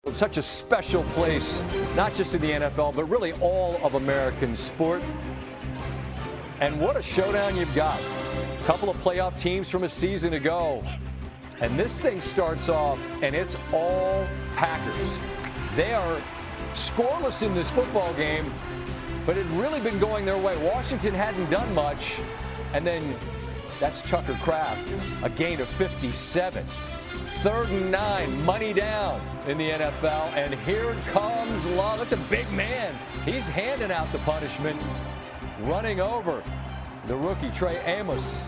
It's such a special place, not just in the NFL, but really all of American sport. And what a showdown you've got. A couple of playoff teams from a season ago. And this thing starts off, and it's all Packers. They are scoreless in this football game, but it had really been going their way. Washington hadn't done much, and then that's Tucker Kraft, a gain of 57. 3rd and 9, money down in the NFL, and here comes Love. That's a big man. He's handing out the punishment, running over the rookie Trey Amos.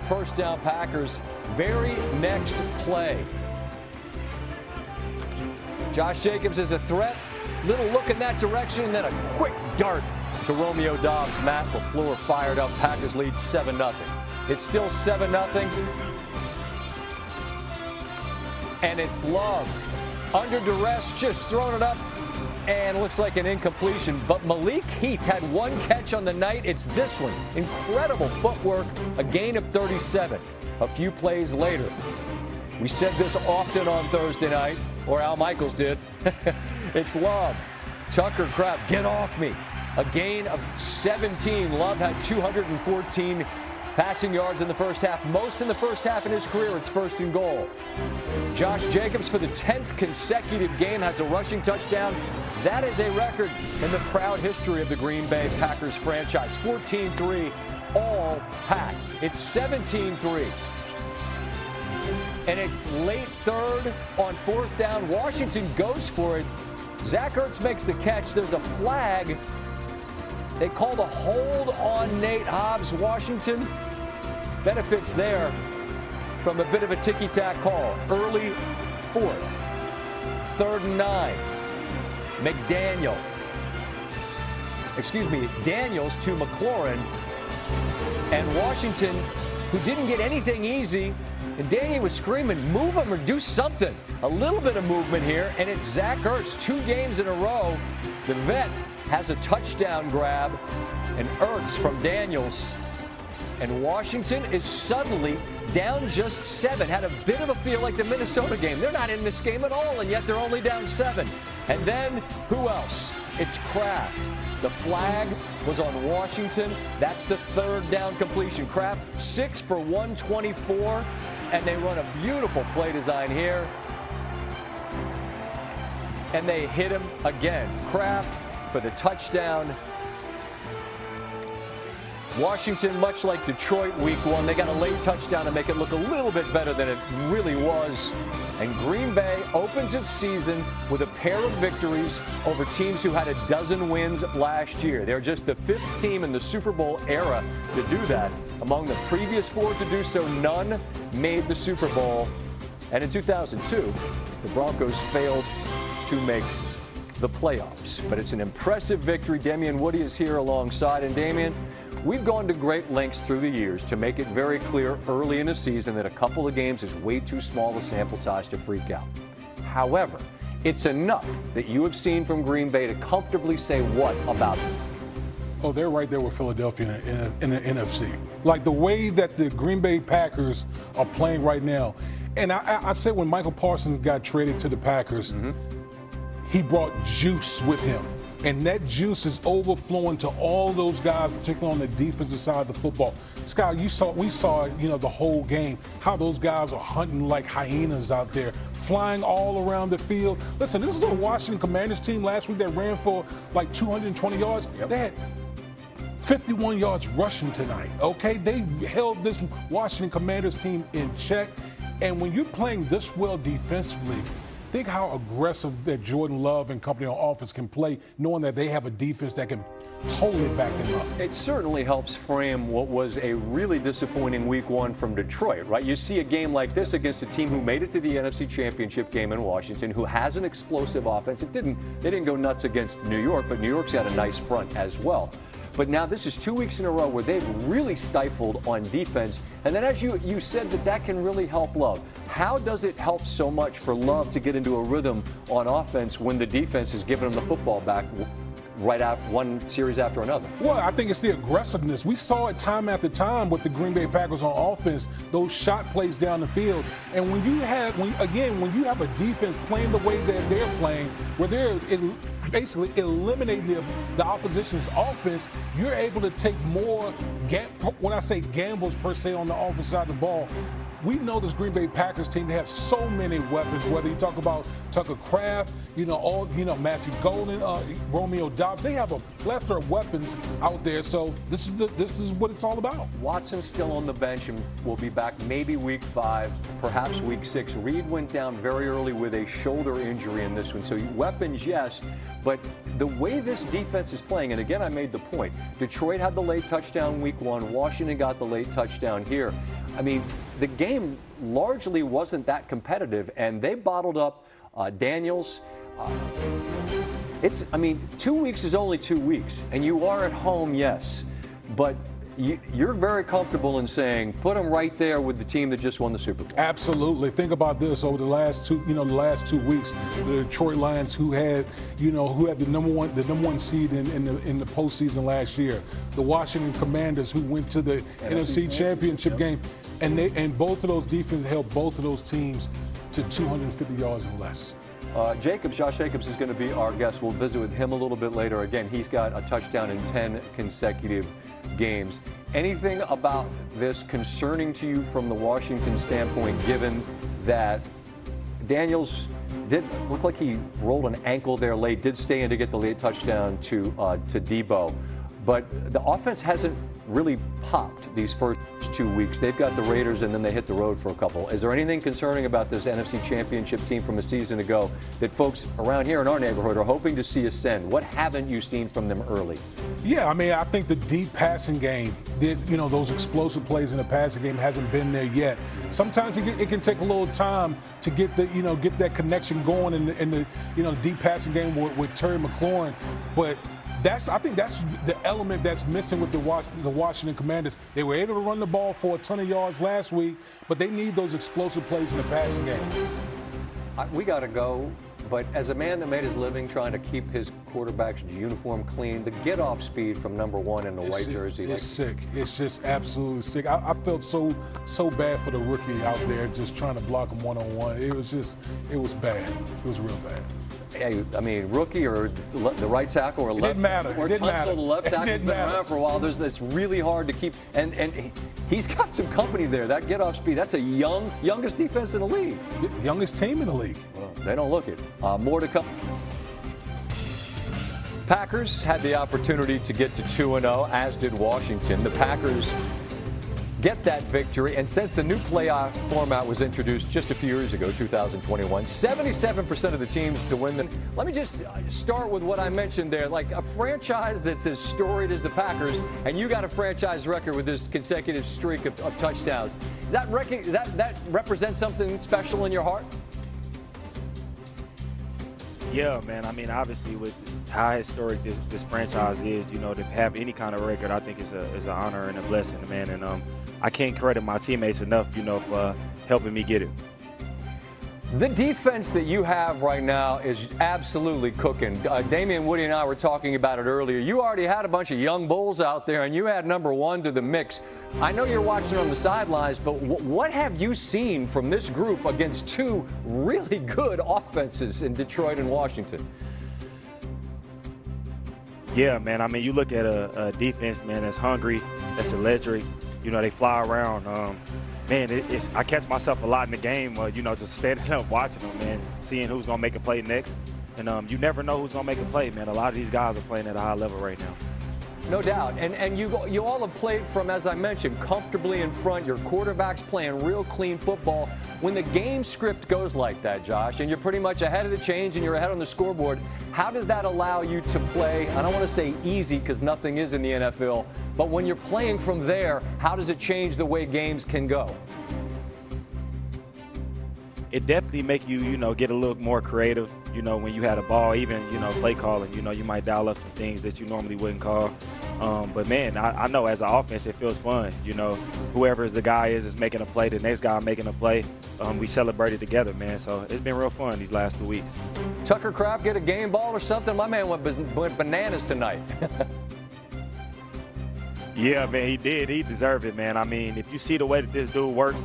1st down Packers. Very next play. Josh Jacobs is a threat. Little look in that direction, and then a quick dart to Romeo Doubs. Matt LaFleur fired up. Packers lead 7-0. It's still 7-0. And it's Love. Under duress, just throwing it up. And looks like an incompletion. But Malik Heath had one catch on the night. It's this one. Incredible footwork. A gain of 37. A few plays later. We said this often on Thursday night, or Al Michaels did. It's Love. Tucker Kraft, get off me. A gain of 17. Love had 214 passing yards in the first half, most in the first half in his career. It's 1st and goal. Josh Jacobs, for the 10th consecutive game, has a rushing touchdown. That is a record in the proud history of the Green Bay Packers franchise. 14-3, all Pack. It's 17-3. And it's late 3rd on 4th down. Washington goes for it. Zach Ertz makes the catch. There's a flag. They called a hold on Nate Hobbs. Washington benefits there from a bit of a ticky-tack call. Early 4th. 3rd and 9. Daniels to McLaurin. And Washington, who didn't get anything easy, and Danny was screaming, move him or do something. A little bit of movement here, and it's Zach Ertz, 2 games in a row. The vet has a touchdown grab, and Ertz from Daniels. And Washington is suddenly down just 7. Had a bit of a feel like the Minnesota game. They're not in this game at all, and yet they're only down 7. And then, who else? It's Kraft. The flag was on Washington. That's the 3rd down completion. Kraft 6 for 124, and they run a beautiful play design here. And they hit him again. Kraft for the touchdown. Washington, much like Detroit week 1, they got a late touchdown to make it look a little bit better than it really was. And Green Bay opens its season with a pair of victories over teams who had a dozen wins last year. They're just the 5th team in the Super Bowl era to do that. Among the previous 4 to do so, none made the Super Bowl. And in 2002, the Broncos failed to make the playoffs. But it's an impressive victory. Damian Woody is here alongside. And Damian, we've gone to great lengths through the years to make it very clear early in the season that a couple of games is way too small a sample size to freak out. However, it's enough that you have seen from Green Bay to comfortably say what about them? Oh, they're right there with Philadelphia in the NFC. Like the way that the Green Bay Packers are playing right now. And I said when Michael Parsons got traded to the Packers, he brought juice with him. And that juice is overflowing to all those guys, particularly on the defensive side of the football. Scott, we saw the whole game, how those guys are hunting like hyenas out there, flying all around the field. Listen, this is the Washington Commanders team last week that ran for like 220 yards. Yep. They had 51 yards rushing tonight, okay? They held this Washington Commanders team in check. And when you're playing this well defensively, think how aggressive that Jordan Love and company on offense can play, knowing that they have a defense that can totally back them up. It certainly helps frame what was a really disappointing week 1 from Detroit, right? You see a game like this against a team who made it to the NFC Championship game in Washington, who has an explosive offense. They didn't go nuts against New York, but New York's got a nice front as well. But now this is 2 weeks in a row where they've really stifled on defense. And then as you said that can really help Love. How does it help so much for Love to get into a rhythm on offense when the defense is giving him the football back right out one series after another. Well, I think it's the aggressiveness. We saw it time after time with the Green Bay Packers on offense, those shot plays down the field. And when you have a defense playing the way that they're playing, where they're basically eliminating the opposition's offense, you're able to take more, when I say gambles per se on the offensive side of the ball. We know this Green Bay Packers team, they have so many weapons, whether you talk about Tucker Kraft, Matthew Golden, Romeo Dobbs. They have a plethora of weapons out there, so this is what it's all about. Watson's still on the bench and will be back maybe week 5, perhaps week 6. Reed went down very early with a shoulder injury in this one, so weapons, yes, but the way this defense is playing, and again, I made the point, Detroit had the late touchdown week 1, Washington got the late touchdown here. I mean, the game largely wasn't that competitive, and they bottled up Daniels. 2 weeks is only 2 weeks, and you are at home, yes, but you're very comfortable in saying put them right there with the team that just won the Super Bowl. Absolutely. Think about this: over the last 2 weeks, the Detroit Lions, who had the number one seed in the postseason last year, the Washington Commanders, who went to the NFC Championship game, and both of those defenses held both of those teams to 250 yards and less. Josh Jacobs is going to be our guest. We'll visit with him a little bit later. Again, he's got a touchdown in 10 consecutive games. Anything about this concerning to you from the Washington standpoint, given that Daniels did look like he rolled an ankle there late, did stay in to get the late touchdown to Debo, but the offense hasn't really popped these first 2 weeks. They've got the Raiders and then they hit the road for a couple. Is there anything concerning about this NFC Championship team from a season ago that folks around here in our neighborhood are hoping to see ascend? What haven't you seen from them early? Yeah, I think the deep passing game, those explosive plays in the passing game hasn't been there yet. Sometimes it can take a little time to get that connection going in the deep passing game with Terry McLaurin, but I think that's the element that's missing with the Washington Commanders. They were able to run the ball for a ton of yards last week, but they need those explosive plays in the passing game. We got to go, but as a man that made his living trying to keep his quarterback's uniform clean, the get-off speed from number 1 in the white jersey. It's sick. It's just absolutely sick. I felt so bad for the rookie out there just trying to block him one-on-one. It was bad. It was real bad. Rookie or the right tackle or left, didn't matter. Or Tunsil, the left tackle, has been around for a while. It's really hard to keep, and he's got some company there. That get-off speed, that's a youngest defense in the league. Youngest team in the league. Well, they don't look it. More to come. Packers had the opportunity to get to 2-0, as did Washington. The Packers get that victory, and since the new playoff format was introduced just a few years ago, 2021, 77% of the teams to win them. Let me just start with what I mentioned there, like a franchise that's as storied as the Packers, and you got a franchise record with this consecutive streak of touchdowns. Does that represent something special in your heart? Yeah, man. Obviously, with how historic this franchise is, to have any kind of record, I think is an honor and a blessing, man. And I can't credit my teammates enough, for helping me get it. The defense that you have right now is absolutely cooking. Damian Woody and I were talking about it earlier. You already had a bunch of young bulls out there, and you had number 1 to the mix. I know you're watching on the sidelines, but what have you seen from this group against 2 really good offenses in Detroit and Washington? Yeah, man. You look at a defense, man, that's hungry, that's electric. They fly around. I catch myself a lot in the game, just standing up watching them, man, seeing who's going to make a play next. And you never know who's going to make a play, man. A lot of these guys are playing at a high level right now. No doubt. And you all have played from, as I mentioned, comfortably in front. Your quarterback's playing real clean football. When the game script goes like that, Josh, and you're pretty much ahead of the chains and you're ahead on the scoreboard, how does that allow you to play, I don't want to say easy because nothing is in the NFL, but when you're playing from there, how does it change the way games can go? It definitely make you, get a little more creative, when you had a ball, even, play calling, you might dial up some things that you normally wouldn't call. But, man, I know as an offense it feels fun. You know, whoever the guy is making a play, the next guy making a play, we celebrated together, man. So it's been real fun these last 2 weeks. Tucker Kraft get a game ball or something? My man went bananas tonight. Yeah, man, he did. He deserved it, man. I mean, if you see the way that this dude works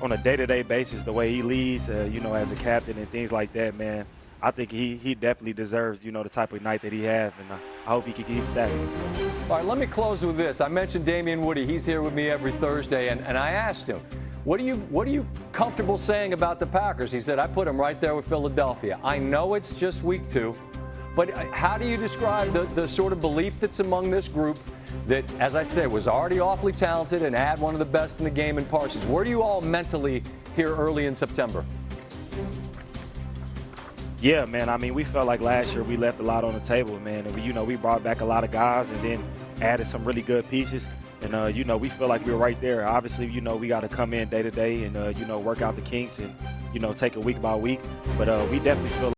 on a day-to-day basis, the way he leads, you know, as a captain and things like that, man, I think he definitely deserves, you know, the type of night that he has, and I hope he can keep stacking. All right, let me close with this. I mentioned Damian Woody. He's here with me every Thursday, and I asked him, what are you comfortable saying about the Packers? He said, I put them right there with Philadelphia. I know it's just week 2, but how do you describe the sort of belief that's among this group that, as I said, was already awfully talented and had one of the best in the game in Parsons? Where do you all mentally here early in September? Yeah, man. I mean, we felt like last year we left a lot on the table, man. And we brought back a lot of guys and then added some really good pieces. And, we feel like we're right there. Obviously, we got to come in day to day and, work out the kinks and, take it week by week. But we definitely feel